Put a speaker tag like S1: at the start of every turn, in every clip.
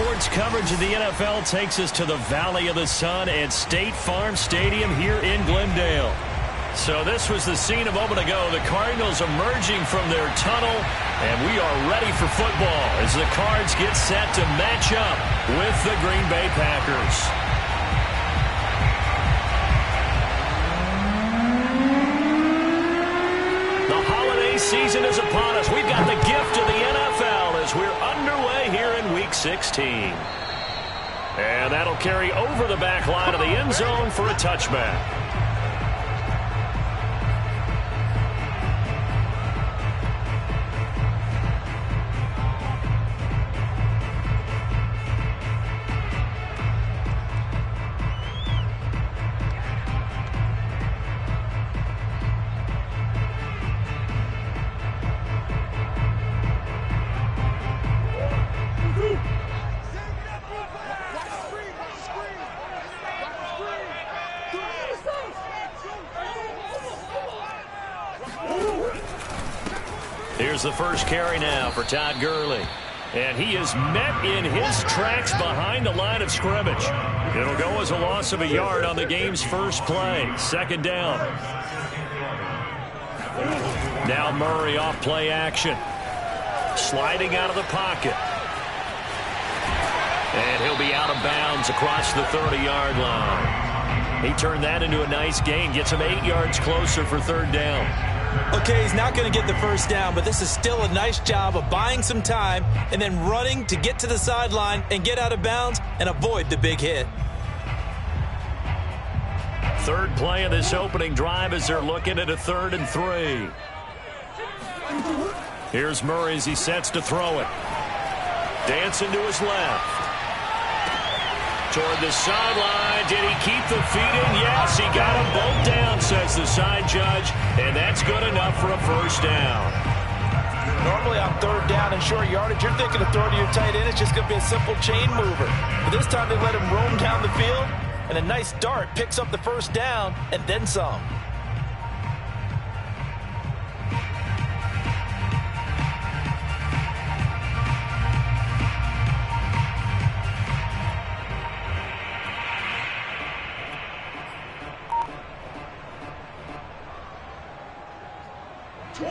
S1: sports coverage of the NFL takes us to the Valley of the Sun at State Farm Stadium here in Glendale. So this was the scene a moment ago. The Cardinals emerging from their tunnel, and we are ready for football as the Cards get set to match up with the Green Bay Packers. The holiday season is upon us. We've got the gift of the NFL as we're underway here in Week 16. And that'll carry over the back line of the end zone for a touchback. Here's the first carry now for Todd Gurley. And he is met in his tracks behind the line of scrimmage. It'll go as a loss of a yard on the game's first play. Second down. Now Murray off play action. Sliding out of the pocket. And he'll be out of bounds across the 30-yard line. He turned that into a nice gain. Gets him 8 yards closer for third down.
S2: Okay, he's not going to get the first down, but this is still a nice job of buying some time and then running to get to the sideline and get out of bounds and avoid the big hit.
S1: Third play of this opening drive as they're looking at a 3rd and 3. Here's Murray as he sets to throw it. Dancing to his left. Toward the sideline. Did he keep the feet in? Yes, he got them both down, says the side judge. And that's good enough for a first down.
S2: Normally on third down and short yardage, you're thinking of throwing to your tight end. It's just going to be a simple chain mover. But this time they let him roam down the field. And a nice dart picks up the first down and then some.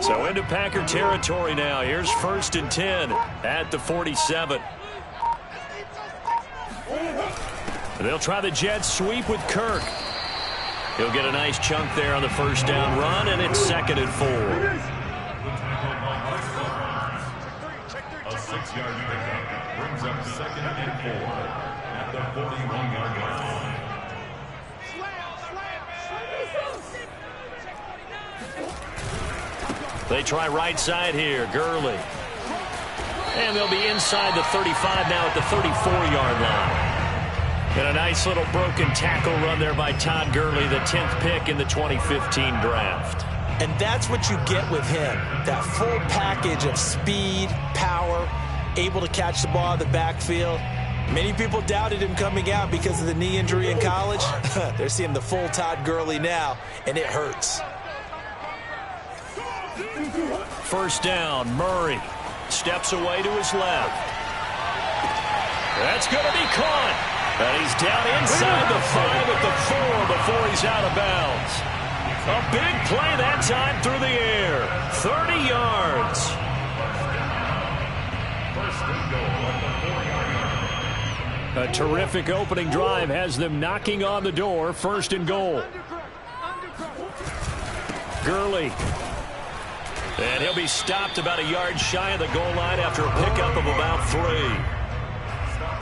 S1: So into Packer territory now. Here's 1st and 10 at the 47. They'll try the jet sweep with Kirk. He'll get a nice chunk there on the first down run, and it's 2nd and 4.
S3: A 6-yard pickup brings up 2nd and 4 at the 41-yard line.
S1: They try right side here. Gurley. And they'll be inside the 35 now at the 34-yard line. And a nice little broken tackle run there by Todd Gurley, the 10th pick in the 2015 draft.
S2: And that's what you get with him. That full package of speed, power, able to catch the ball in the backfield. Many people doubted him coming out because of the knee injury in college. They're seeing the full Todd Gurley now, and it hurts.
S1: First down, Murray steps away to his left. That's going to be caught. And he's down inside the 5 at the 4 before he's out of bounds. A big play that time through the air. 30 yards. A terrific opening drive has them knocking on the door. 1st and goal. Gurley. And he'll be stopped about a yard shy of the goal line after a pickup of about 3.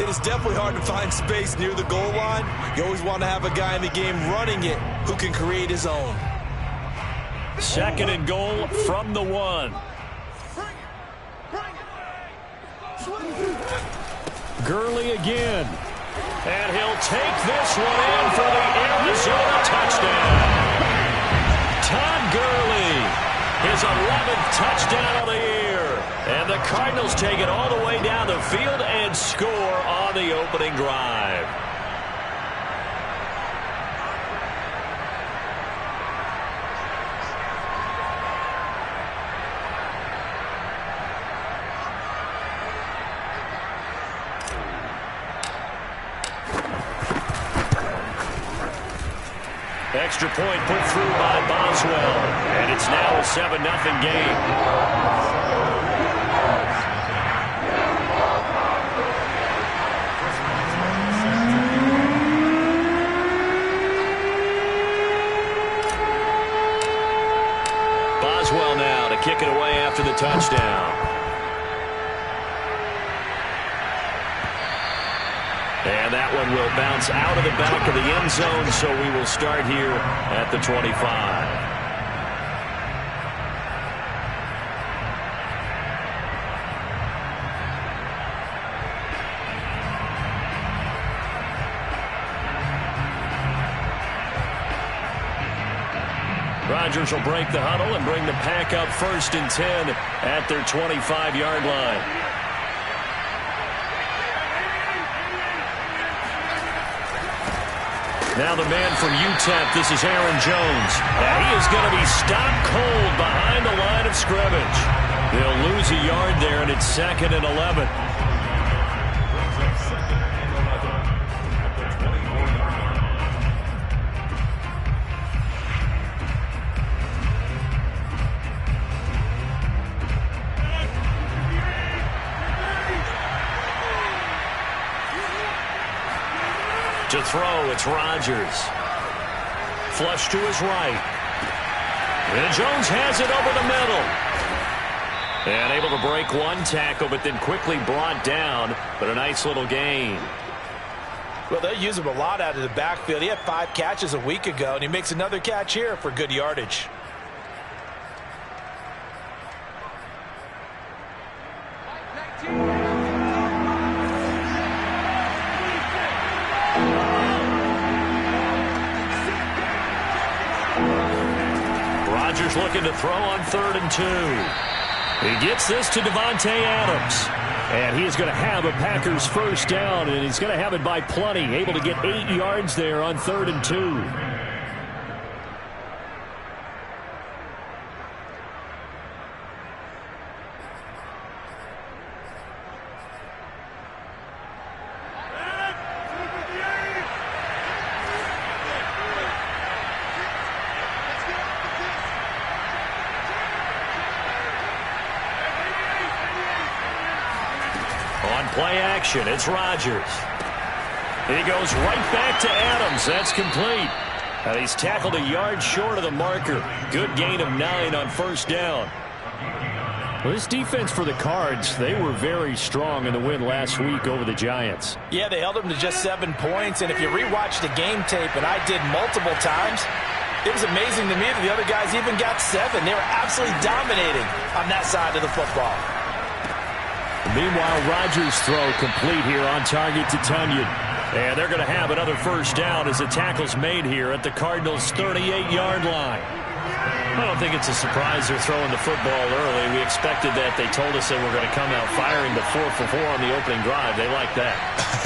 S2: It is definitely hard to find space near the goal line. You always want to have a guy in the game running it who can create his own.
S1: 2nd and goal from the 1. Gurley again. And he'll take this one in for the Arizona touchdown. Todd Gurley. His 11th touchdown of the year. And the Cardinals take it all the way down the field and score on the opening drive. extra point put through by Boswell. And it's now a 7-0 game. Boswell now to kick it away after the touchdown. And that one will bounce out of the back of the end zone, so we will start here at the 25. Rodgers will break the huddle and bring the pack up 1st and 10 at their 25-yard line. Now the man from UTEP, this is Aaron Jones. And he is going to be stopped cold behind the line of scrimmage. They'll lose a yard there, and it's 2nd and 11. To throw, it's Rodgers. Flush to his right. And Jones has it over the middle. And able to break one tackle, but then quickly brought down. But a nice little gain.
S2: Well, they use him a lot out of the backfield. He had 5 catches a week ago, and he makes another catch here for good yardage.
S1: Rodgers looking to throw on 3rd and 2. He gets this to Devontae Adams. And he is going to have a Packers first down, and he's going to have it by plenty. Able to get 8 yards there on 3rd and 2. Play action, it's Rodgers. He goes right back to Adams. That's complete. And he's tackled a yard short of the marker. Good gain of 9 on 1st down. Well, this defense for the Cards, they were very strong in the win last week over the Giants.
S2: Yeah, they held them to just 7 points. And if you rewatch the game tape, and I did multiple times, it was amazing to me that the other guys even got 7. They were absolutely dominating on that side of the football.
S1: Meanwhile, Rodgers' throw complete here on target to Tunyon. And they're going to have another first down as the tackle's made here at the Cardinals' 38-yard line. I don't think it's a surprise they're throwing the football early. We expected that. They told us they were going to come out firing the 4 for 4 on the opening drive. They like that.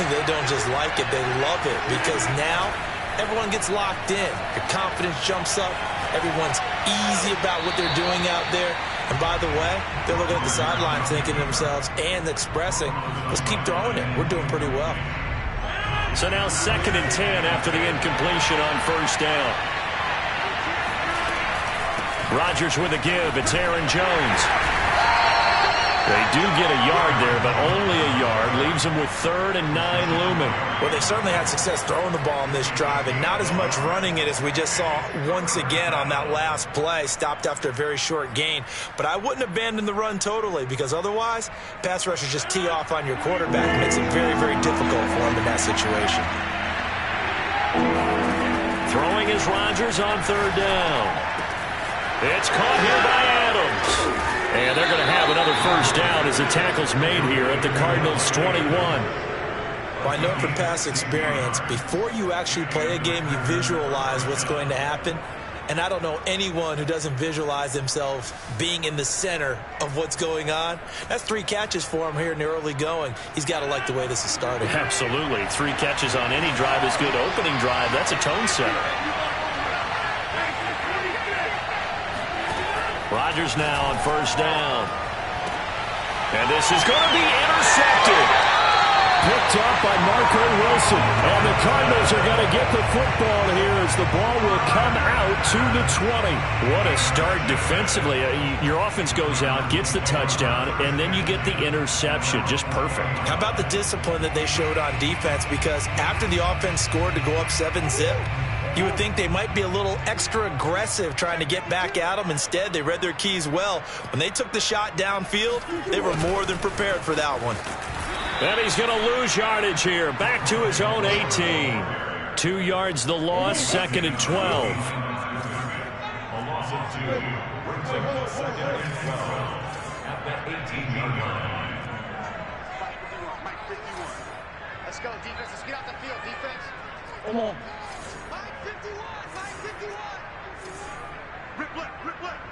S2: They don't just like it, they love it, because now everyone gets locked in. Your confidence jumps up. Everyone's easy about what they're doing out there. And by the way, they're looking at the sideline thinking to themselves and expressing, let's keep throwing it. We're doing pretty well.
S1: So now 2nd and 10 after the incompletion on 1st down. Rodgers with a give. It's Aaron Jones. They do get a yard there, but only a yard. Leaves them with 3rd and 9 looming.
S2: Well, they certainly had success throwing the ball in this drive, and not as much running it as we just saw once again on that last play. Stopped after a very short gain. But I wouldn't abandon the run totally, because otherwise, pass rushers just tee off on your quarterback. It makes it very, very difficult for him in that situation.
S1: Throwing is Rodgers on 3rd down. It's caught here by Adams. And they're going to have another first down as the tackle's made here at the Cardinals' 21.
S2: Well, I know from past experience, before you actually play a game, you visualize what's going to happen. And I don't know anyone who doesn't visualize themselves being in the center of what's going on. That's 3 catches for him here in the early going. He's got to like the way this is starting.
S1: Absolutely. 3 catches on any drive is good. Opening drive, that's a tone setter. Rodgers now on 1st down. And this is going to be intercepted. picked up by Marco Wilson. And the Cardinals are going to get the football here as the ball will come out to the 20.
S4: What a start defensively. Your offense goes out, gets the touchdown, and then you get the interception. Just perfect.
S2: How about the discipline that they showed on defense? Because after the offense scored to go up 7-zip, you would think they might be a little extra aggressive trying to get back at them. Instead, they read their keys well. When they took the shot downfield, they were more than prepared for that one.
S1: And he's going to lose yardage here. Back to his own 18. 2 yards the loss, 2nd and 12.
S3: A loss of 2 brings up the 2nd and 12 at the 18-yard line.
S5: Mike 51. Let's go, defense. Let's get out the field, defense.
S1: Come on.
S5: Mike 51. Mike 51. Rip left.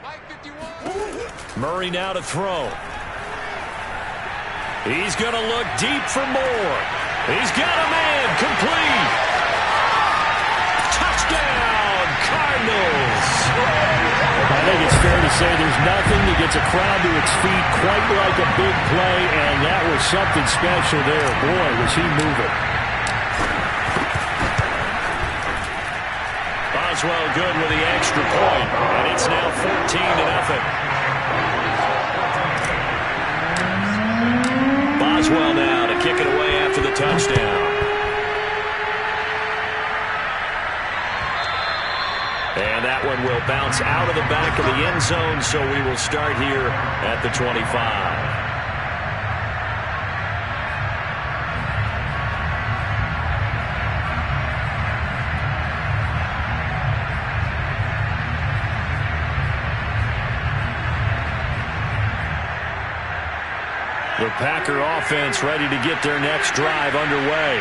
S5: Mike 51.
S1: Murray now to throw. He's going to look deep for more. He's got a man. Complete. Touchdown, Cardinals. I think it's fair to say there's nothing that gets a crowd to its feet quite like a big play, and that was something special there. Boy, was he moving. Boswell good with the extra point, and it's now 14-0. Boswell now to kick it away after the touchdown. And that one will bounce out of the back of the end zone, so we will start here at the 25. The Packer offense ready to get their next drive underway.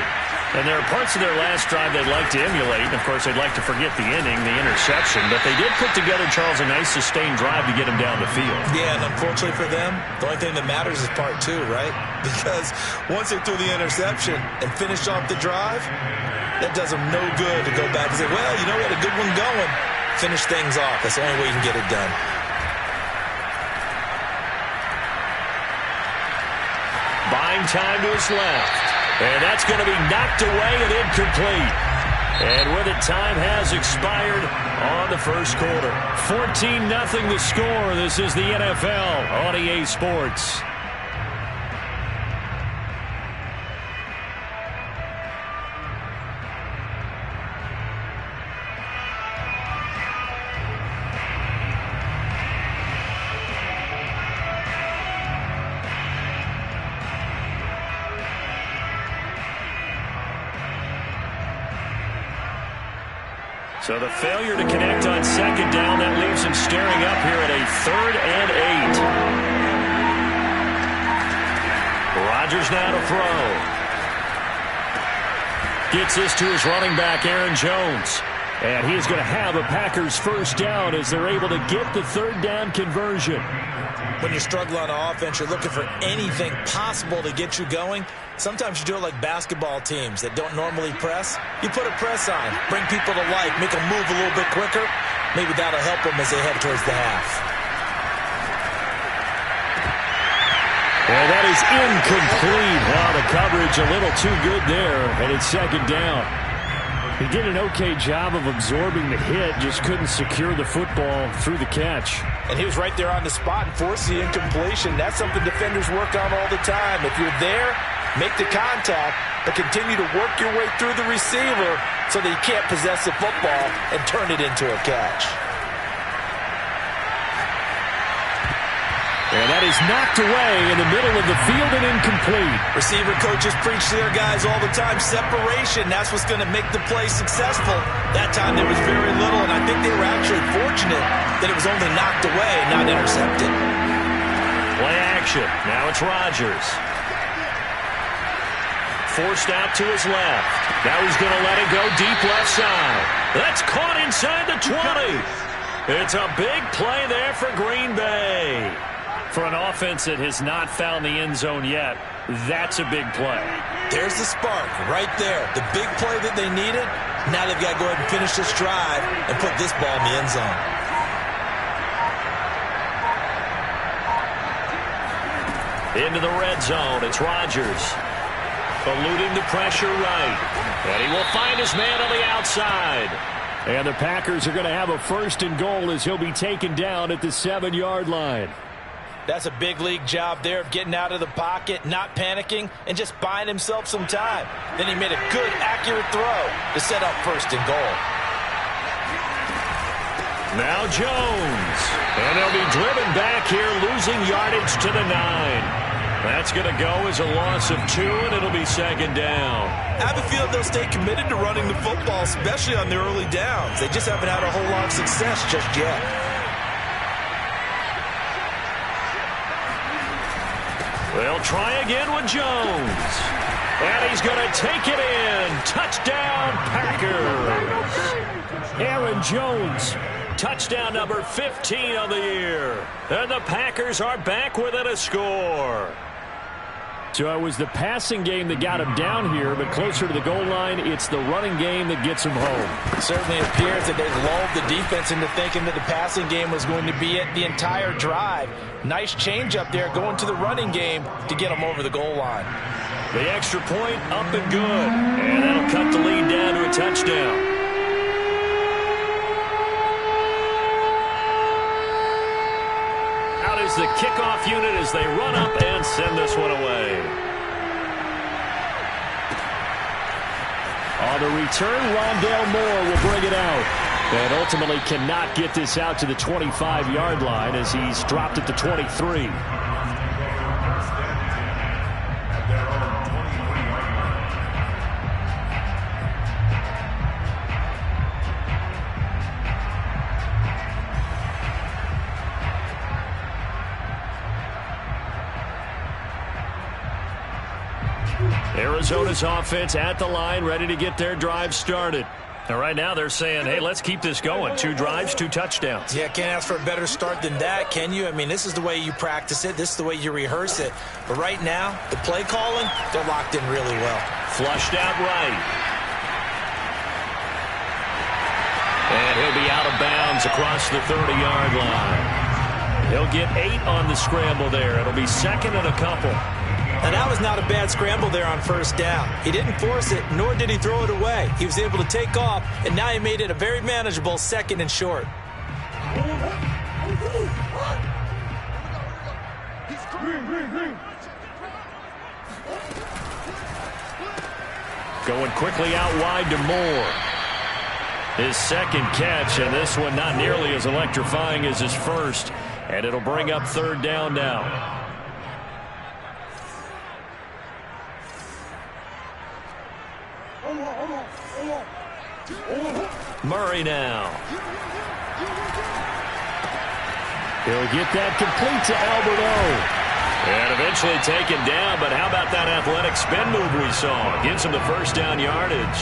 S1: And there are parts of their last drive they'd like to emulate. And, of course, they'd like to forget the inning, the interception. But they did put together, Charles, a nice sustained drive to get them down the field.
S2: Yeah, and unfortunately for them, the only thing that matters is part 2, right? Because once they threw the interception and finished off the drive, that does them no good to go back and say, well, you know, we had a good one going. Finish things off. That's the only way you can get it done.
S1: Buying time to his left. And that's going to be knocked away and incomplete. And with it, time has expired on the first quarter. 14-0 the score. This is the NFL on EA Sports. So the failure to connect on second down, that leaves him staring up here at a 3rd and 8. Rodgers now to throw. Gets this to his running back, Aaron Jones. And he is going to have a Packers first down as they're able to get the 3rd down conversion.
S2: When you struggle on offense, you're looking for anything possible to get you going. Sometimes you do it like basketball teams that don't normally press. You put a press on, bring people to life, make them move a little bit quicker. Maybe that'll help them as they head towards the half.
S1: And that is incomplete. Wow, the coverage a little too good there, and it's 2nd down. He did an okay job of absorbing the hit, just couldn't secure the football through the catch.
S2: And he was right there on the spot and forced the incompletion. That's something defenders work on all the time. If you're there, make the contact, but continue to work your way through the receiver so that you can't possess the football and turn it into a catch.
S1: And that is knocked away in the middle of the field and incomplete.
S2: Receiver coaches preach to their guys all the time. Separation, that's what's going to make the play successful. That time there was very little, and I think they were actually fortunate that it was only knocked away and not intercepted.
S1: Play action. Now it's Rodgers. Forced out to his left. Now he's going to let it go deep left side. That's caught inside the 20. It's a big play there for Green Bay. For an offense that has not found the end zone yet, that's a big play.
S2: There's the spark right there. The big play that they needed. Now they've got to go ahead and finish this drive and put this ball in the end zone.
S1: Into the red zone. It's Rodgers. Eluding the pressure right. And he will find his man on the outside.
S4: And the Packers are going to have a 1st and goal as he'll be taken down at the 7-yard line.
S2: That's a big league job there of getting out of the pocket, not panicking, and just buying himself some time. Then he made a good, accurate throw to set up 1st and goal.
S1: Now Jones. And he'll be driven back here, losing yardage to the 9. That's going to go as a loss of 2, and it'll be 2nd down.
S2: I have a feeling they'll stay committed to running the football, especially on their early downs. They just haven't had a whole lot of success just yet.
S1: They'll try again with Jones. And he's going to take it in. Touchdown, Packers. Aaron Jones. Touchdown number 15 of the year. And the Packers are back within a score.
S4: So it was the passing game that got him down here, but closer to the goal line, it's the running game that gets him home.
S2: It certainly appears that they've lulled the defense into thinking that the passing game was going to be it the entire drive. Nice change up there going to the running game to get them over the goal line.
S1: The extra point up and good. And that'll cut the lead down to a touchdown. Is the kickoff unit as they run up and send this one away.
S4: On the return, Rondale Moore will bring it out. And ultimately cannot get this out to the 25-yard line as he's dropped it to 23.
S1: Arizona's offense at the line, ready to get their drive started. And right now they're saying, hey, let's keep this going. 2 drives, 2 touchdowns.
S2: Yeah, can't ask for a better start than that, can you? I mean, this is the way you practice it. This is the way you rehearse it. But right now, the play calling, they're locked in really well.
S1: Flushed out right. And he'll be out of bounds across the 30-yard line. He'll get 8 on the scramble there. It'll be 2nd and a couple.
S2: And that was not a bad scramble there on 1st down. He didn't force it, nor did he throw it away. He was able to take off, and now he made it a very manageable 2nd and short.
S1: Going quickly out wide to Moore. His 2nd catch, and this one not nearly as electrifying as his first. And it'll bring up 3rd down now. Murray now.
S4: He'll get that complete to Alberto.
S1: And eventually taken down, but how about that athletic spin move we saw? Gives him the 1st down yardage.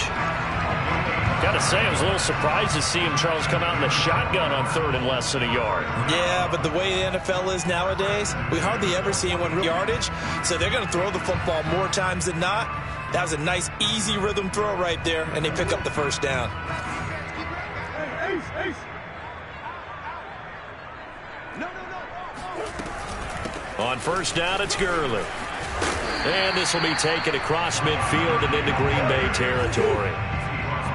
S1: Got to say, I was a little surprised to see him, Charles, come out in the shotgun on 3rd and less than a yard.
S2: Yeah, but the way the NFL is nowadays, we hardly ever see anyone yardage, so they're going to throw the football more times than not. That was a nice, easy rhythm throw right there, and they pick up the 1st down.
S1: On 1st down, it's Gurley. And this will be taken across midfield and into Green Bay territory.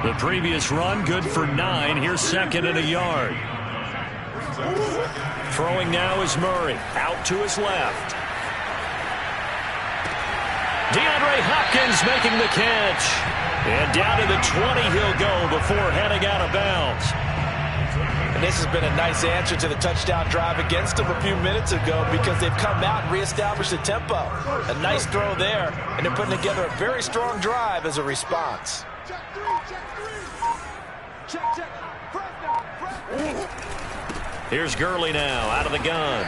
S1: The previous run, good for 9. Here's 2nd and a yard. Throwing now is Murray. Out to his left. DeAndre Hopkins making the catch. And down to the 20 he'll go before heading out of bounds.
S2: And this has been a nice answer to the touchdown drive against them a few minutes ago because they've come out and reestablished the tempo. A nice throw there, and they're putting together a very strong drive as a response.
S1: Here's Gurley now out of the gun.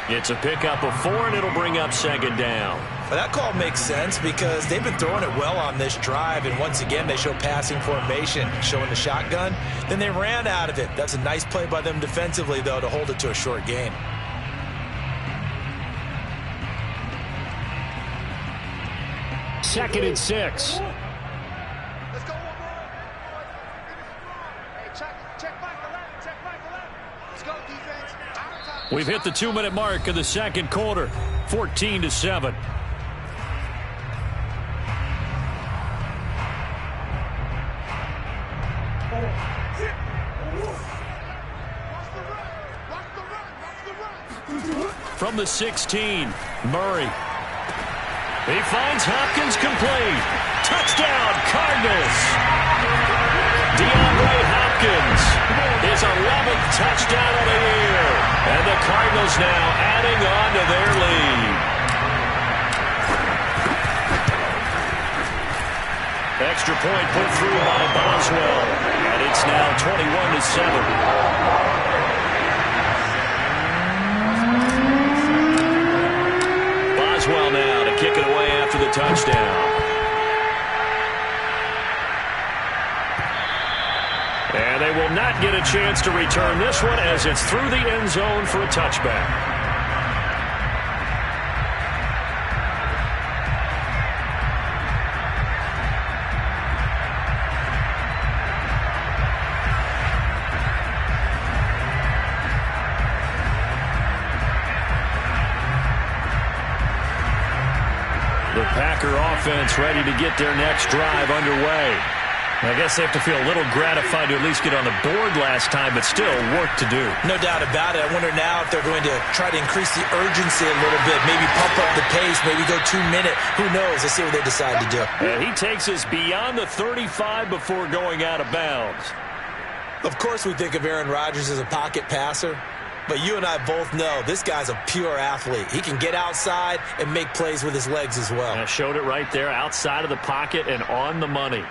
S1: It's a pickup of 4, and it'll bring up 2nd down.
S2: Well, that call makes sense because they've been throwing it well on this drive, and once again they show passing formation, showing the shotgun. Then they ran out of it. That's a nice play by them defensively, though, to hold it to a short gain.
S4: Second and 6.
S5: Let's go one more. Hey, check back 11. Check back 11. Let's go, defense.
S1: We've hit the 2-minute mark of the 2nd quarter. 14-7. from the 16. Murray. He finds Hopkins complete. Touchdown, Cardinals. DeAndre Hopkins, his 11th touchdown of the year. And the Cardinals now adding on to their lead. Extra point put through by Boswell. And it's now 21-7. Boswell now to kick it away after the touchdown. And they will not get a chance to return this one as it's through the end zone for a touchback. The Packer offense ready to get their next drive underway. I guess they have to feel a little gratified to at least get on the board last time, but still work to do.
S2: No doubt about it. I wonder now if they're going to try to increase the urgency a little bit, maybe pump up the pace, maybe go 2 minute. Who knows? Let's see what they decide to do.
S1: And he takes us beyond the 35 before going out of bounds.
S2: Of course we think of Aaron Rodgers as a pocket passer, but you and I both know this guy's a pure athlete. He can get outside and make plays with his legs as well.
S1: I showed it right there, outside of the pocket and on the money.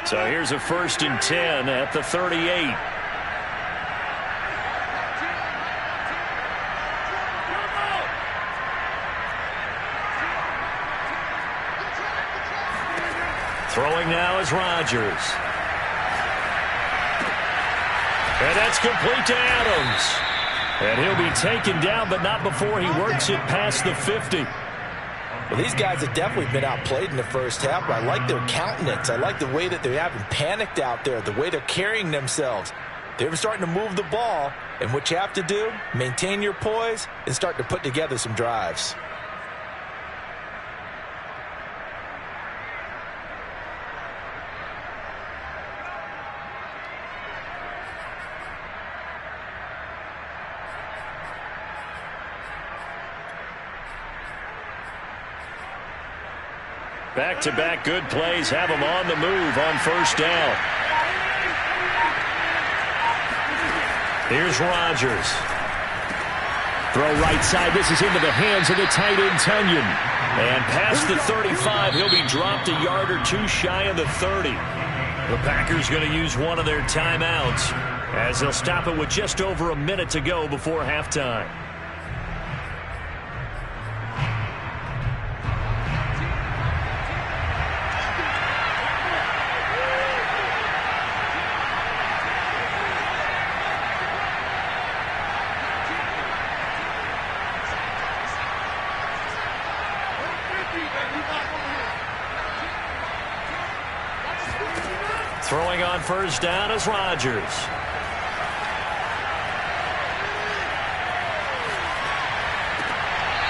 S1: So here's a 1st and 10 at the 38. Throwing now is Rodgers. And that's complete to Adams. And he'll be taken down, but not before he works it past the 50.
S2: Well, these guys have definitely been outplayed in the first half, but I like their countenance. I like the way that they haven't panicked out there, the way they're carrying themselves. They're starting to move the ball, and what you have to do, maintain your poise and start to put together some drives.
S1: Back-to-back good plays have him on the move on 1st down. Here's Rodgers. Throw right side. This is into the hands of the tight end, Tunyon. And past the 35, he'll be dropped a yard or two shy of the 30. The Packers going to use one of their timeouts as they'll stop it with just over a minute to go before halftime. Throwing on 1st down is Rodgers.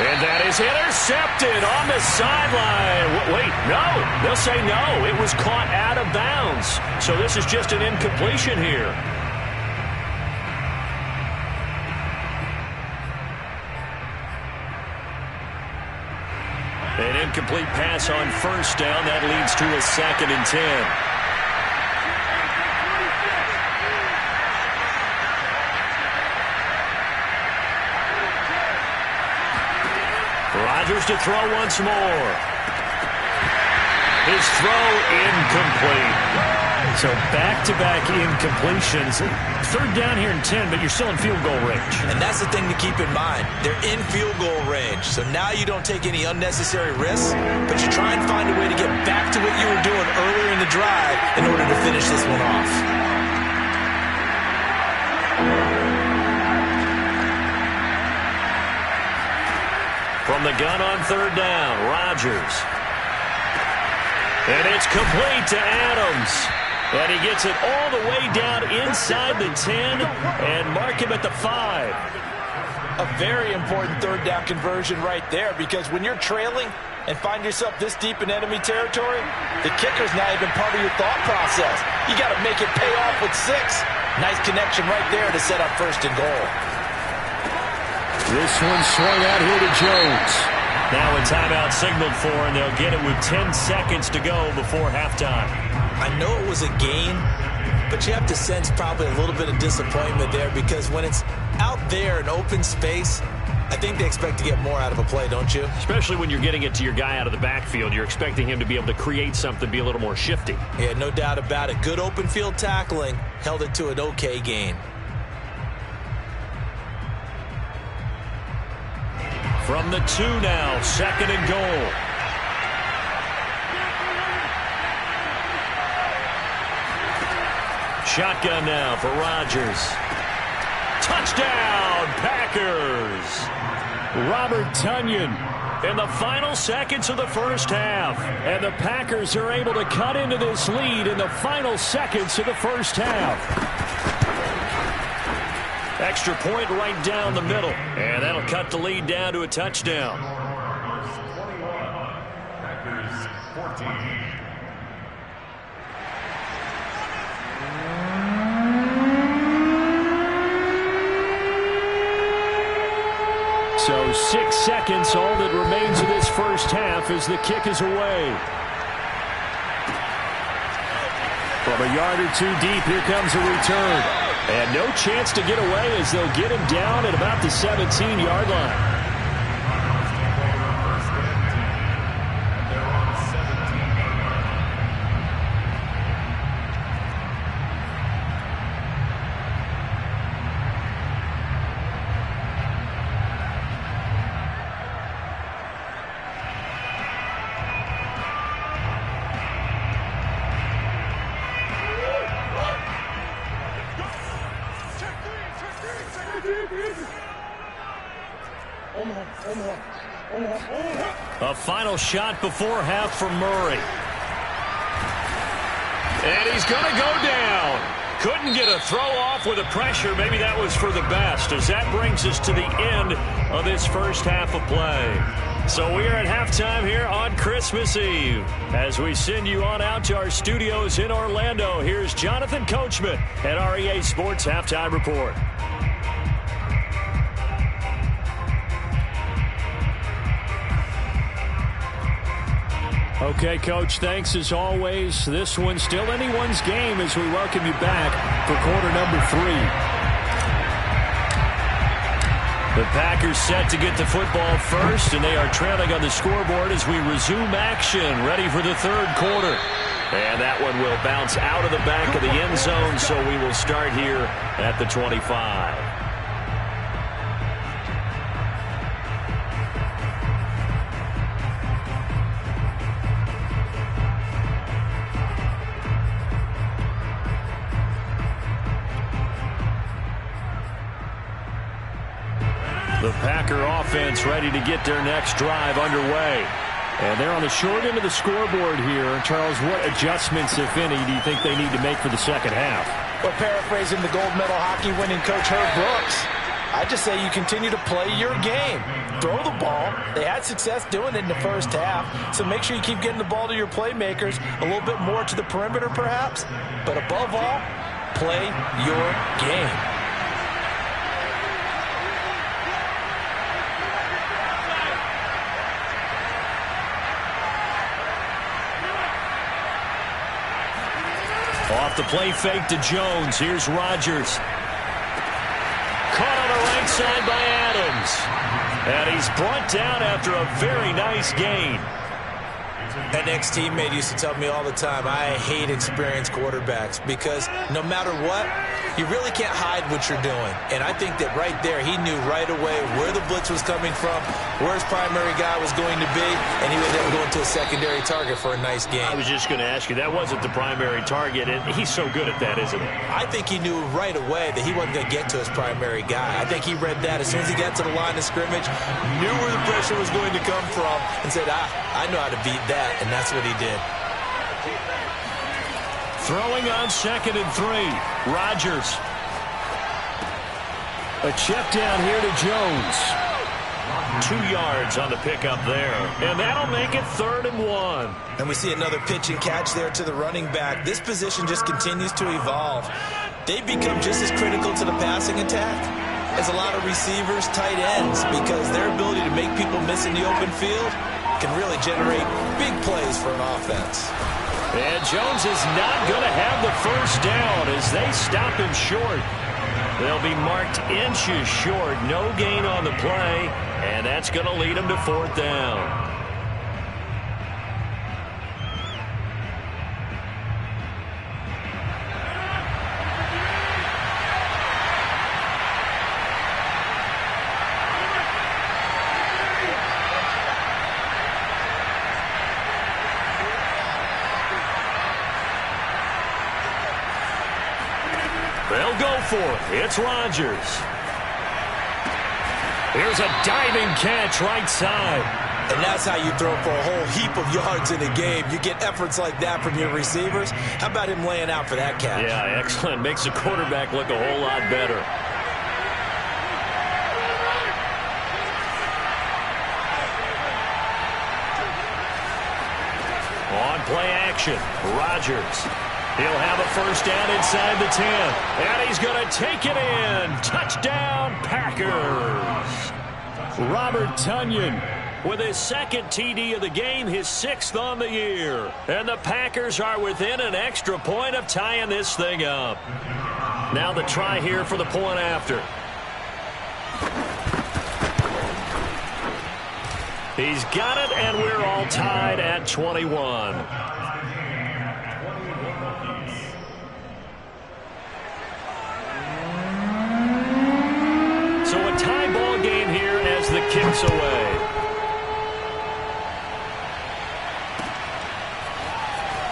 S1: And that is intercepted on the sideline. Wait, no. They'll say no. It was caught out of bounds. So this is just an incompletion here. An incomplete pass on 1st down. That leads to a 2nd and 10. Rodgers to throw once more. His throw incomplete. So back-to-back incompletions. 3rd down here and 10, but you're still in field goal range.
S2: And that's the thing to keep in mind. They're in field goal range. So now you don't take any unnecessary risks, but you try and find a way to get back to what you were doing earlier in the drive in order to finish this one off.
S1: From the gun on 3rd down, Rodgers. And it's complete to Adams. And he gets it all the way down inside the 10 and mark him at the 5.
S2: A very important 3rd down conversion right there, because when you're trailing and find yourself this deep in enemy territory, the kicker's not even part of your thought process. You got to make it pay off with 6. Nice connection right there to set up 1st and goal.
S4: This one swung out here to Jones.
S1: Now a timeout signaled for, and they'll get it with 10 seconds to go before halftime.
S2: I know it was a gain, but you have to sense probably a little bit of disappointment there, because when it's out there in open space, I think they expect to get more out of a play, don't you?
S1: Especially when you're getting it to your guy out of the backfield. You're expecting him to be able to create something, be a little more shifty.
S2: Yeah, no doubt about it. Good open field tackling held it to an okay gain.
S1: From the 2 now, 2nd and goal. Shotgun now for Rodgers. Touchdown, Packers!
S4: Robert Tonyan
S1: In the final seconds of the first half.
S4: And the Packers are able to cut into this lead in the final seconds of the first half.
S1: Extra point right down the middle. And that'll cut the lead down to a touchdown.
S3: Packers 14.
S4: So 6 seconds, all that remains of this first half as the kick is away. From a yard or 2 deep, here comes a return. And no chance to get away as they'll get him down at about the 17-yard line.
S1: A final shot before half from Murray. And he's going to go down. Couldn't get a throw off with the pressure. Maybe that was for the best, as that brings us to the end of this first half of play. So we are at halftime here on Christmas Eve. As we send you on out to our studios in Orlando, here's Jonathan Coachman at REA Sports Halftime Report.
S4: Okay, Coach, thanks as always. This one's still anyone's game as we welcome you back for quarter number 3.
S1: The Packers set to get the football first, and they are trailing on the scoreboard as we resume action, ready for the third quarter. And that one will bounce out of the back of the end zone, so we will start here at the 25. The Packer offense ready to get their next drive underway.
S4: And they're on the short end of the scoreboard here. Charles, what adjustments, if any, do you think they need to make for the second half?
S2: Well, paraphrasing the gold medal hockey winning coach Herb Brooks, I just say you continue to play your game. Throw the ball. They had success doing it in the first half, so make sure you keep getting the ball to your playmakers, a little bit more to the perimeter perhaps, but above all, play your game.
S1: Off the play fake to Jones. Here's Rodgers. Caught on the right side by Adams. And he's brought down after a very nice gain.
S2: That ex-teammate used to tell me all the time, I hate experienced quarterbacks because no matter what, you really can't hide what you're doing. And I think that right there, he knew right away where the blitz was coming from, where his primary guy was going to be, and he was able to go into a secondary target for a nice game.
S1: I was just going to ask you, that wasn't the primary target, and he's so good at that, isn't he?
S2: I think he knew right away that he wasn't going to get to his primary guy. I think he read that as soon as he got to the line of scrimmage, knew where the pressure was going to come from, and said, I know how to beat that, and that's what he did.
S1: Throwing on 2nd and 3. Rodgers.
S4: A check down here to Jones.
S1: 2 yards on the pickup there. And that'll make it 3rd and 1.
S2: And we see another pitch and catch there to the running back. This position just continues to evolve. they become just as critical to the passing attack as a lot of receivers, tight ends, because their ability to make people miss in the open field can really generate big plays for an offense.
S4: And Jones is not going to have the first down as they stop him short. They'll be marked inches short. No gain on the play, and that's going to lead them to 4th down. They'll go for it. It's Rodgers. Here's a diving catch right side.
S2: And that's how you throw for a whole heap of yards in a game. You get efforts like that from your receivers. How about him laying out for that catch?
S4: Yeah, excellent. Makes the quarterback look a whole lot better. On play action, Rodgers. He'll have a first down inside the 10. And he's going to take it in. Touchdown, Packers. Robert Tonyan with his 2nd TD of the game, his 6th on the year. And the Packers are within an extra point of tying this thing up. Now the try here for the point after. He's got it, and we're all tied at 21. So a tie ball game here as the kick's away.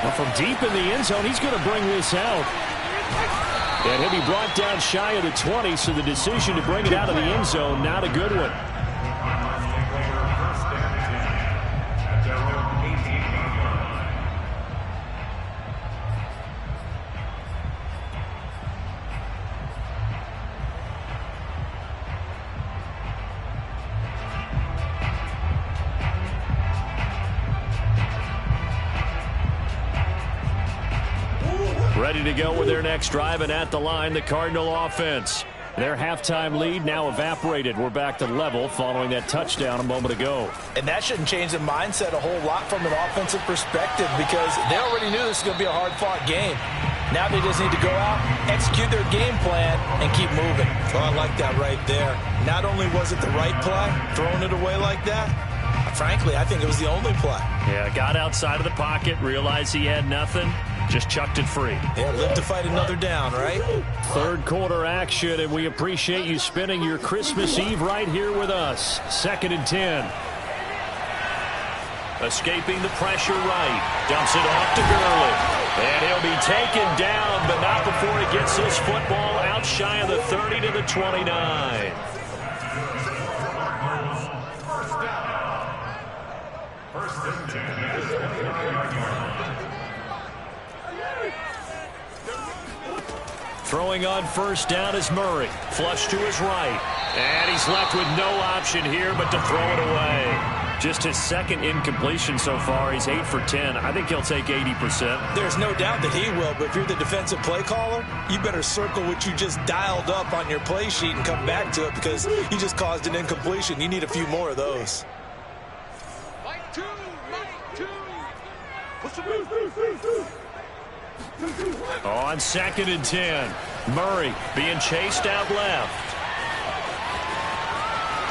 S4: Now from deep in the end zone, he's going to bring this out. And he'll be brought down shy of the 20, so the decision to bring it out of the end zone, not a good one. Ready to go with their next drive, and at the line, the Cardinal offense. Their halftime lead now evaporated. We're back to level following that touchdown a moment ago.
S2: And that shouldn't change the mindset a whole lot from an offensive perspective, because they already knew this was going to be a hard-fought game. Now they just need to go out, execute their game plan, and keep moving. Oh, I like that right there. Not only was it the right play, throwing it away like that, frankly, I think it was the only play.
S4: Yeah, got outside of the pocket, realized he had nothing, just chucked it free.
S2: Yeah, live to fight another down, right?
S4: 3rd quarter action, and we appreciate you spending your Christmas Eve right here with us. 2nd and 10. Escaping the pressure right. Dumps it off to Gurley. And he'll be taken down, but not before he gets this football out shy of the 30 to the 29. Throwing on first down is Murray. Flush to his right. And he's left with no option here but to throw it away. Just his 2nd incompletion so far. He's 8 for 10. I think he'll take 80%.
S2: There's no doubt that he will, but if you're the defensive play caller, you better circle what you just dialed up on your play sheet and come back to it, because you just caused an incompletion. You need a few more of those.
S5: Mike 2, Mike 2.
S4: On 2nd and 10, Murray being chased out left.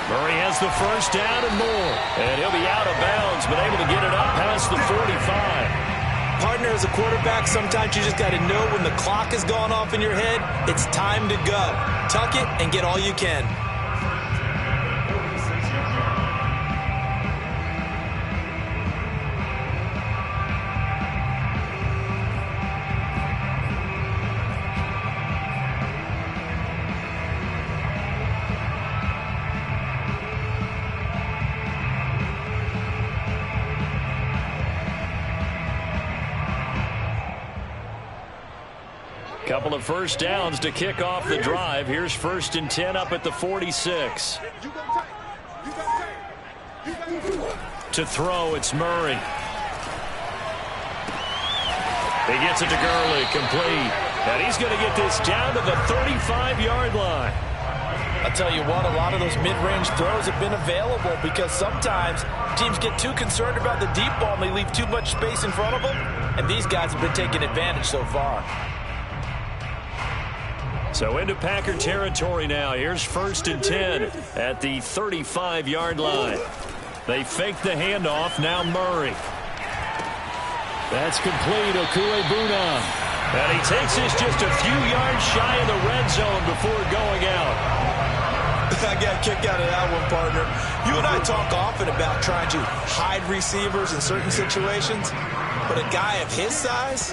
S4: Murray has the first down and more. And he'll be out of bounds, but able to get it up past the 45.
S2: Partner, as a quarterback, sometimes you just got to know when the clock has gone off in your head, it's time to go. Tuck it and get all you can.
S4: Couple of first downs to kick off the drive. Here's 1st and 10 up at the 46. To throw, it's Murray. He gets it to Gurley, complete.
S1: And he's going to get this down to the 35-yard line.
S2: I'll tell you what, a lot of those mid-range throws have been available because sometimes teams get too concerned about the deep ball and they leave too much space in front of them, and these guys have been taking advantage so far.
S1: So into Packer territory now. Here's 1st and 10 at the 35-yard line. They fake the handoff. Now Murray. That's complete. Okuebuna. And he takes this just a few yards shy of the red zone before going out.
S2: I got a kick out of that one, partner. You and I talk often about trying to hide receivers in certain situations, but a guy of his size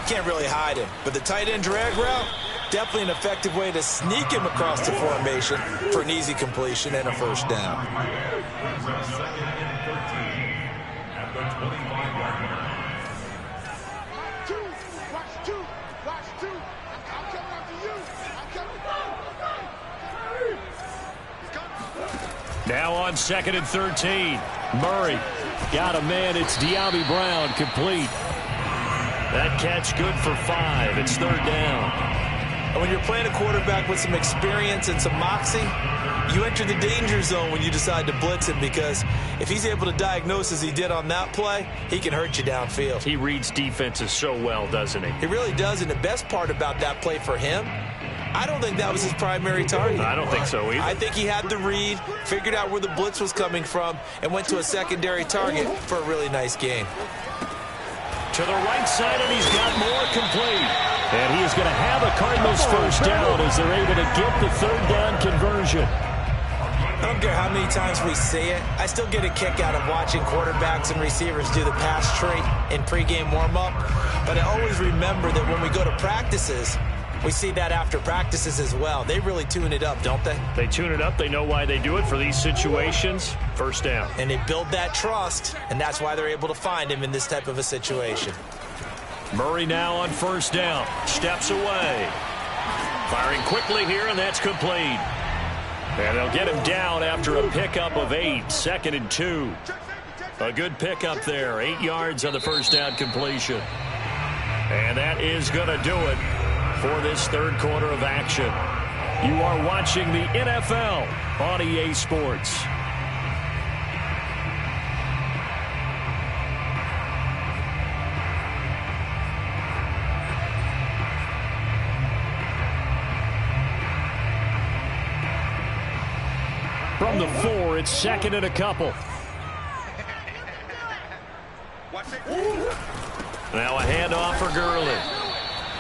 S2: can't really hide him. But the tight end drag route, definitely an effective way to sneak him across the formation for an easy completion and a first down.
S1: Now on 2nd and 13. Murray got a man. It's De'Ami Brown, complete. That catch good for 5. It's 3rd down.
S2: And when you're playing a quarterback with some experience and some moxie, you enter the danger zone when you decide to blitz him, because if he's able to diagnose as he did on that play, he can hurt you downfield.
S1: He reads defenses so well, doesn't he?
S2: He really does, and the best part about that play for him, I don't think that was his primary target.
S1: I don't think so either.
S2: I think he had the read, figured out where the blitz was coming from, and went to a secondary target for a really nice gain.
S1: To the right side, and he's got more, complete. And he is going to have a Cardinals first down as they're able to get the 3rd down conversion.
S2: I don't care how many times we see it. I still get a kick out of watching quarterbacks and receivers do the pass tree in pregame warm-up. But I always remember that when we go to practices, we see that after practices as well. They really tune it up, don't they?
S1: They tune it up. They know why they do it for these situations. First down.
S2: And they build that trust, and that's why they're able to find him in this type of a situation.
S1: Murray now on 1st down. Steps away. Firing quickly here, and that's complete. And they'll get him down after a pickup of 8. 2nd and 2. A good pickup there. 8 yards on the first down completion. And that is going to do it for this 3rd quarter of action. You are watching the NFL on EA Sports. From the 4, it's 2nd and a couple. Now a handoff for Gurley.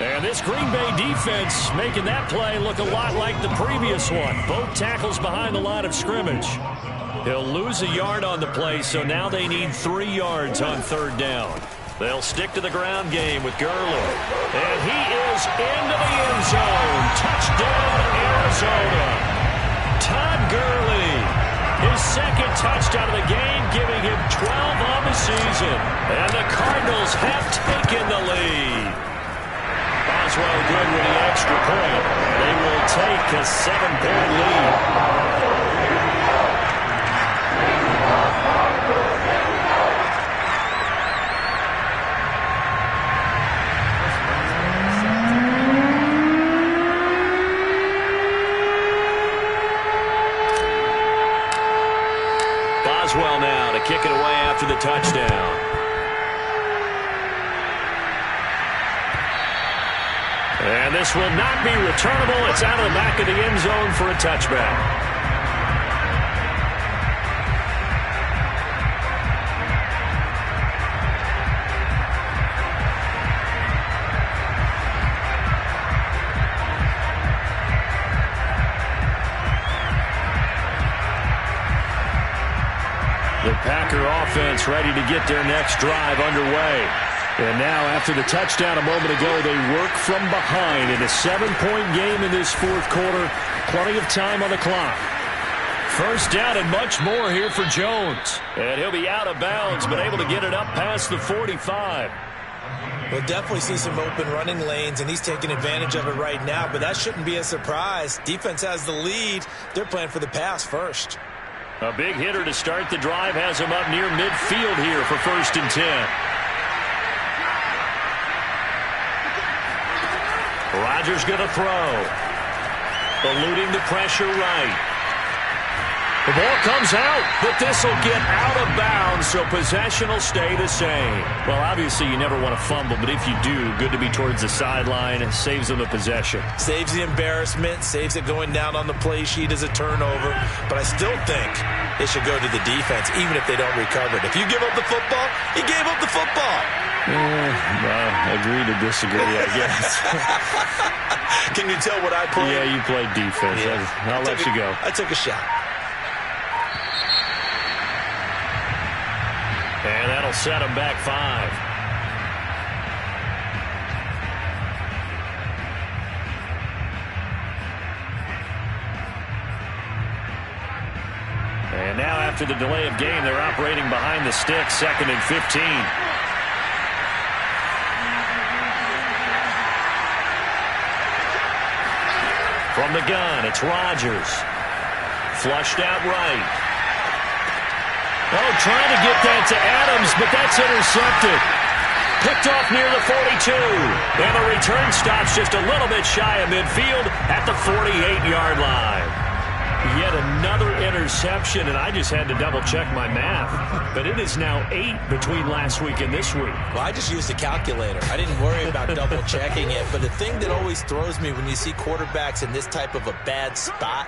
S1: And this Green Bay defense making that play look a lot like the previous one. Both tackles behind the line of scrimmage. He'll lose a yard on the play, so now they need 3 yards on 3rd down. They'll stick to the ground game with Gurley. And he is into the end zone. Touchdown, Arizona. Todd Gurley, his 2nd touchdown of the game, giving him 12 on the season. And the Cardinals have taken the lead. Boswell good with the extra point. They will take a 7-point lead. Boswell now to kick it away after the touchdown. And this will not be returnable. It's out of the back of the end zone for a touchback. The Packer offense ready to get their next drive underway. And now, after the touchdown a moment ago, they work from behind in a 7-point game in this 4th quarter. Plenty of time on the clock. First down and much more here for Jones. And he'll be out of bounds, but able to get it up past the 45.
S2: We'll definitely see some open running lanes, and he's taking advantage of it right now, but that shouldn't be a surprise. Defense has the lead. They're playing for the pass first.
S1: A big hitter to start the drive has him up near midfield here for 1st and 10. Rodgers going to throw. Eluding the pressure right. The ball comes out, but this will get out of bounds, so possession will stay the same. Well, obviously you never want to fumble, but if you do, good to be towards the sideline. It saves them the possession.
S2: Saves the embarrassment, saves it going down on the play sheet as a turnover. But I still think it should go to the defense, even if they don't recover it. If you give up the football, you gave up the football.
S1: Well, agree to disagree, I guess.
S2: Can you tell what I played?
S1: Yeah, you played defense. Yeah. I'll let you go.
S2: I took a shot.
S1: And that'll set him back 5. And now after the delay of game, they're operating behind the stick, 2nd and 15. From the gun, it's Rodgers. Flushed out right. Oh, trying to get that to Adams, but that's intercepted. Picked off near the 42. And the return stops just a little bit shy of midfield at the 48-yard line. Yet another interception, and I just had to double-check my math. But it is now 8 between last week and this week.
S2: Well, I just used a calculator. I didn't worry about double-checking it. But the thing that always throws me when you see quarterbacks in this type of a bad spot,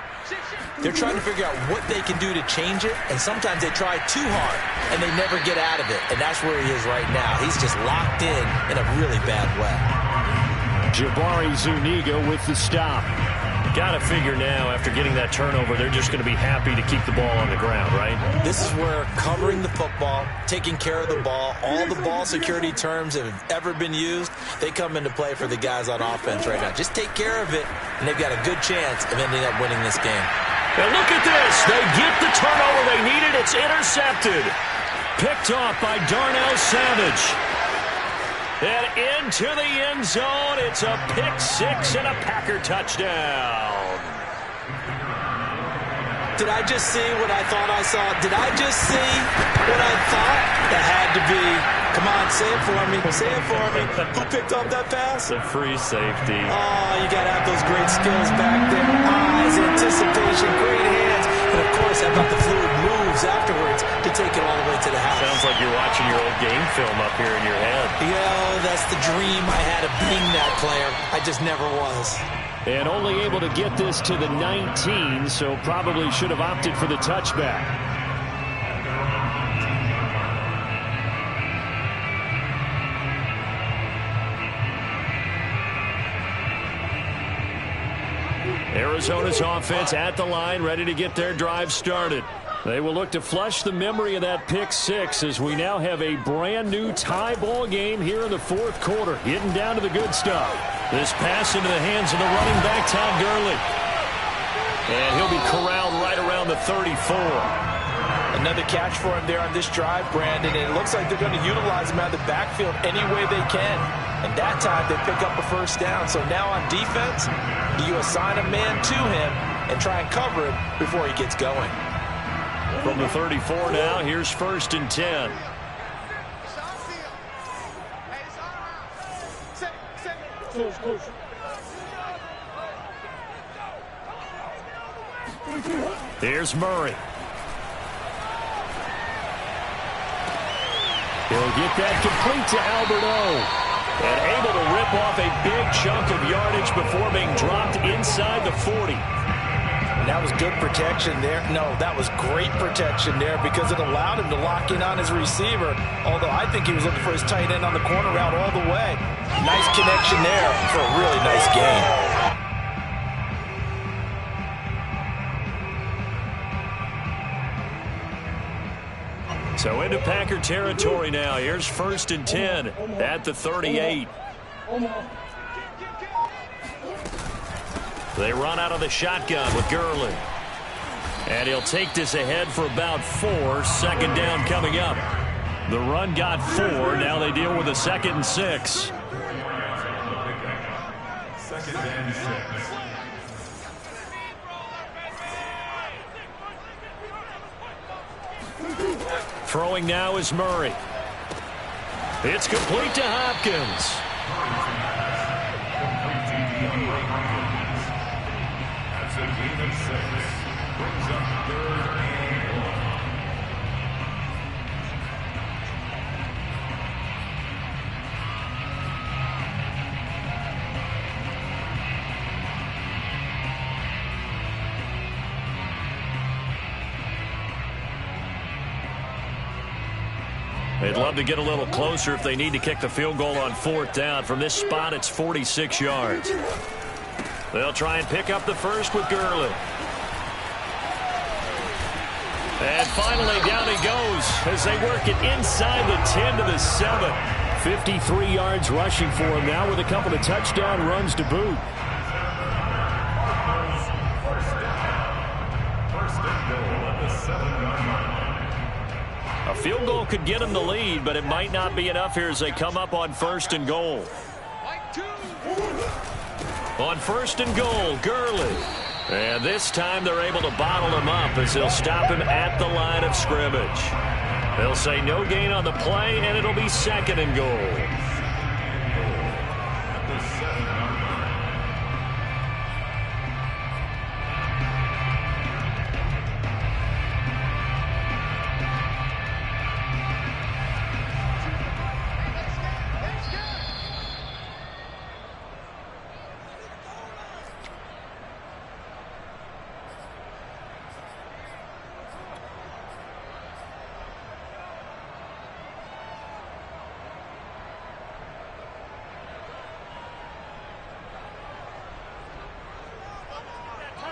S2: they're trying to figure out what they can do to change it, and sometimes they try too hard, and they never get out of it. And that's where he is right now. He's just locked in a really bad way.
S1: Jabari Zuniga with the stop. Got to figure now, after getting that turnover, they're just going to be happy to keep the ball on the ground, right?
S2: This is where covering the football, taking care of the ball, all the ball security terms that have ever been used, they come into play for the guys on offense right now. Just take care of it, and they've got a good chance of ending up winning this game.
S1: And look at this. They get the turnover they needed. It's intercepted. Picked off by Darnell Savage. And into the end zone. It's a pick 6 and a Packer touchdown.
S2: Did I just see what I thought I saw? Did I just see what I thought? That had to be. Come on, say it for me. Say it for me. Who picked up that pass?
S1: The free safety.
S2: Oh, you got to have those great skills back there. Eyes, anticipation, great hands. And, of course, how about the fluid moves afterwards to take it all the way to the house?
S1: Sounds like you're watching your old game film up here in your head.
S2: Yeah, that's the dream I had of being that player. I just never was.
S1: And only able to get this to the 19, so probably should have opted for the touchback. Arizona's offense at the line, ready to get their drive started. They will look to flush the memory of that pick 6 as we now have a brand new tie ball game here in the 4th quarter. Getting down to the good stuff. This pass into the hands of the running back, Todd Gurley. And he'll be corralled right around the 34.
S2: Another catch for him there on this drive, Brandon. And it looks like they're going to utilize him out of the backfield any way they can. And that time they pick up a first down. So now on defense, do you assign a man to him and try and cover him before he gets going?
S1: From the 34 now, here's 1st and 10. Here's Murray. He'll get that complete to Alberto. And able to rip off a big chunk of yardage before being dropped inside the 40.
S2: And that was good protection there. No, that was great protection there because it allowed him to lock in on his receiver. Although I think he was looking for his tight end on the corner route all the way. Nice connection there for a really nice game.
S1: So into Packer territory now. Here's 1st and 10 at the 38. They run out of the shotgun with Gurley. And he'll take this ahead for about 4. 2nd down coming up. The run got 4. Now they deal with a 2nd and 6.
S3: 2nd and 6.
S1: Throwing now is Murray. It's complete to Hopkins.
S3: That's a gain of 6. Brings up 3rd and 1.
S1: They'd love to get a little closer if they need to kick the field goal on 4th down. From this spot, it's 46 yards. They'll try and pick up the first with Gurley. And finally, down he goes as they work it inside the 10 to the 7.
S4: 53 yards rushing for him now with a couple of touchdown runs to boot.
S3: First and goal at the 7-yard line.
S1: A field goal could get them the lead, but it might not be enough here as they come up on 1st and goal. On 1st and goal, Gurley. And this time they're able to bottle him up as they'll stop him at the line of scrimmage. They'll say no gain on the play, and it'll be 2nd and goal.
S3: At the 7-yard line.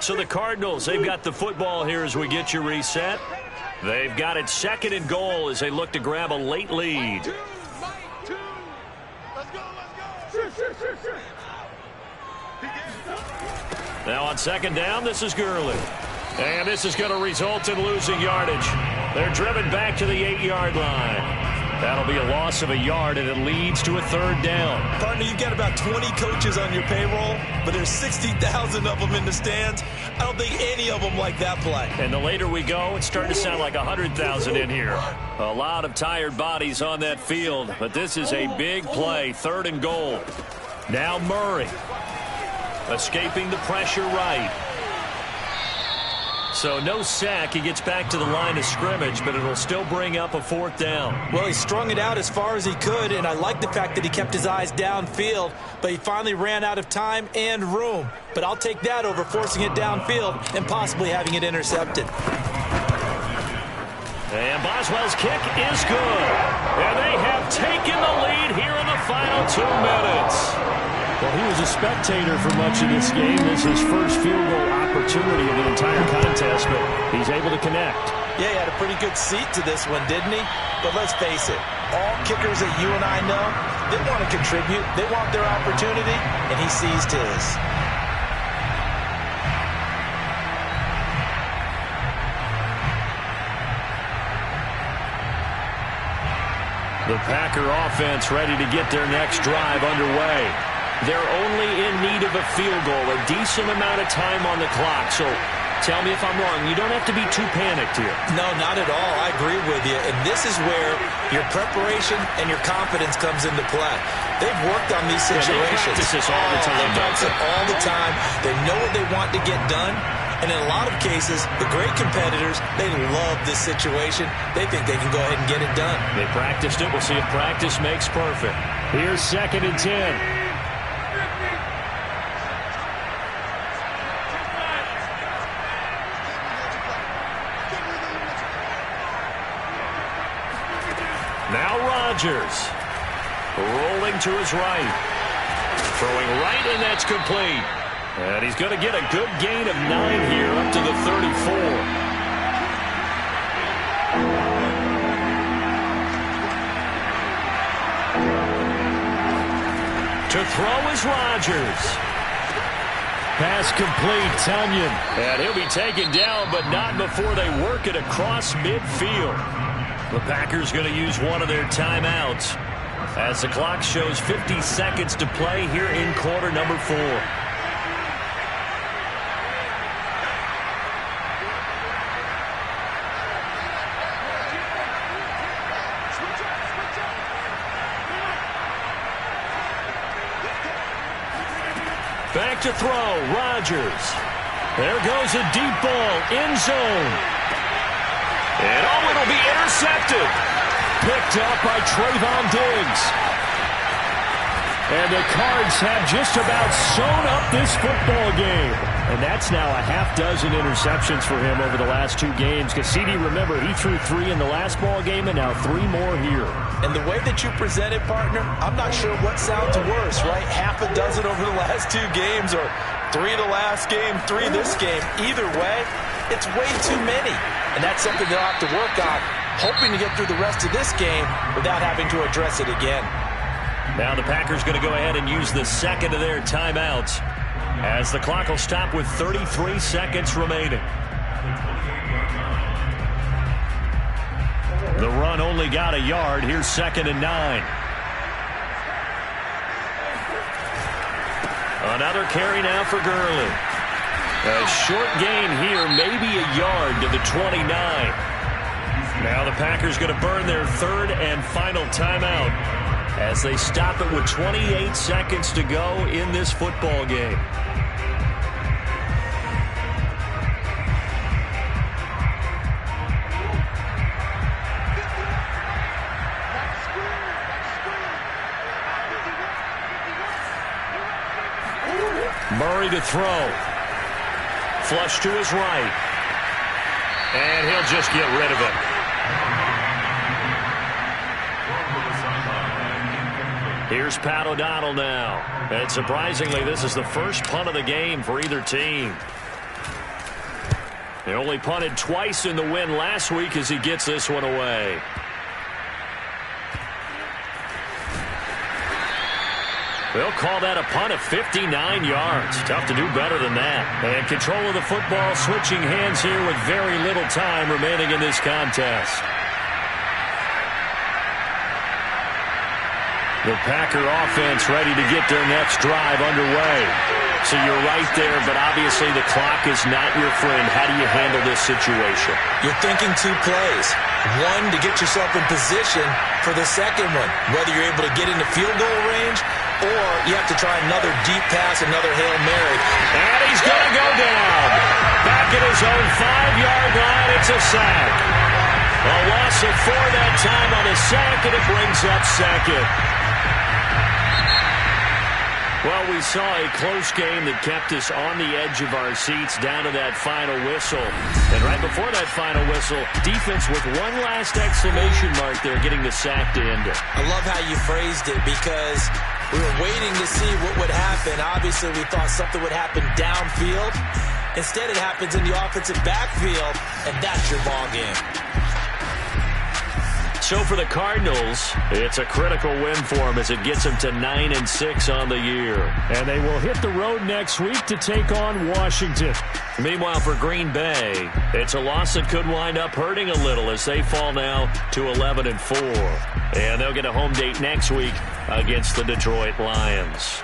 S1: So the Cardinals, they've got the football here as we get you reset. They've got it 2nd and goal as they look to grab a late lead. Now on 2nd down, this is Gurley. And this is going to result in losing yardage. They're driven back to the 8-yard line. That'll be a loss of a yard, and it leads to a 3rd down.
S2: Partner, you've got about 20 coaches on your payroll, but there's 60,000 of them in the stands. I don't think any of them like that play.
S1: And the later we go, it's starting to sound like 100,000 in here. A lot of tired bodies on that field, but this is a big play, 3rd and goal. Now Murray, escaping the pressure right. So no sack. He gets back to the line of scrimmage, but it'll still bring up a 4th down.
S2: Well, he strung it out as far as he could, and I like the fact that he kept his eyes downfield, but he finally ran out of time and room. But I'll take that over forcing it downfield and possibly having it intercepted.
S1: And Boswell's kick is good. And they have taken the lead here in the final 2 minutes.
S4: Well, he was a spectator for much of this game. This is his first field goal opportunity of the entire contest, but he's able to connect.
S2: Yeah, he had a pretty good seat to this one, didn't he? But let's face it, all kickers that you and I know, they want to contribute. They want their opportunity, and he seized his.
S1: The Packer offense ready to get their next drive underway. They're only in need of a field goal, a decent amount of time on the clock. So tell me if I'm wrong. You don't have to be too panicked here.
S2: No, not at all. I agree with you. And this is where your preparation and your confidence comes into play. They've worked on these situations.
S1: Yeah, they practice this all the time.
S2: They practice it all the time. They know what they want to get done. And in a lot of cases, the great competitors, they love this situation. They think they can go ahead and get it done.
S1: They practiced it. We'll see if practice makes perfect.
S4: Here's 2nd and 10.
S1: Now Rodgers, rolling to his right. Throwing right, and that's complete. And he's going to get a good gain of 9 here up to the 34. To throw is Rodgers.
S4: Pass complete, Tunyon.
S1: And he'll be taken down, but not before they work it across midfield. The Packers going to use one of their timeouts as the clock shows 50 seconds to play here in quarter number 4.
S4: Back to throw, Rodgers. There goes a deep ball, end zone. And it'll be intercepted. Picked up by Trayvon Diggs. And the Cards have just about sewn up this football game. And that's now a half dozen interceptions for him over the last 2 games. Because CD, remember, he threw 3 in the last ball game and now 3 more here.
S2: And the way that you present it, partner, I'm not sure what sounds worse, right? Half a dozen over the last 2 games or 3 the last game, 3 this game. Either way, it's way too many. And that's something they'll have to work on, hoping to get through the rest of this game without having to address it again.
S4: Now the Packers going to go ahead and use the second of their timeouts as the clock will stop with 33 seconds remaining. The run only got a yard. Here's 2nd and 9. Another carry now for Gurley. A short gain here, maybe a yard to the 29. Now the Packers going to burn their 3rd and final timeout as they stop it with 28 seconds to go in this football game. Murray to throw. Flush to his right. And he'll just get rid of it. Here's Pat O'Donnell now. And surprisingly, this is the first punt of the game for either team. They only punted twice in the win last week as he gets this one away. They'll call that a punt of 59 yards. Tough to do better than that. And control of the football switching hands here with very little time remaining in this contest. The Packer offense ready to get their next drive underway. So you're right there, but obviously the clock is not your friend. How do you handle this situation?
S2: You're thinking 2 plays. One, to get yourself in position for the second one, whether you're able to get into field goal range or you have to try another deep pass, another Hail Mary.
S4: And he's going to go down. Back at his own 5-yard line, it's a sack. A loss of 4 that time on a sack, and it brings up 2nd. Well, we saw a close game that kept us on the edge of our seats down to that final whistle. And right before that final whistle, defense with one last exclamation mark there, getting the sack to end it.
S2: I love how you phrased it because we were waiting to see what would happen. Obviously, we thought something would happen downfield. Instead, it happens in the offensive backfield, and that's your ball game.
S4: So for the Cardinals, it's a critical win for them as it gets them to 9-6 on the year. And they will hit the road next week to take on Washington. Meanwhile, for Green Bay, it's a loss that could wind up hurting a little as they fall now to 11-4. And they'll get a home date next week against the Detroit Lions.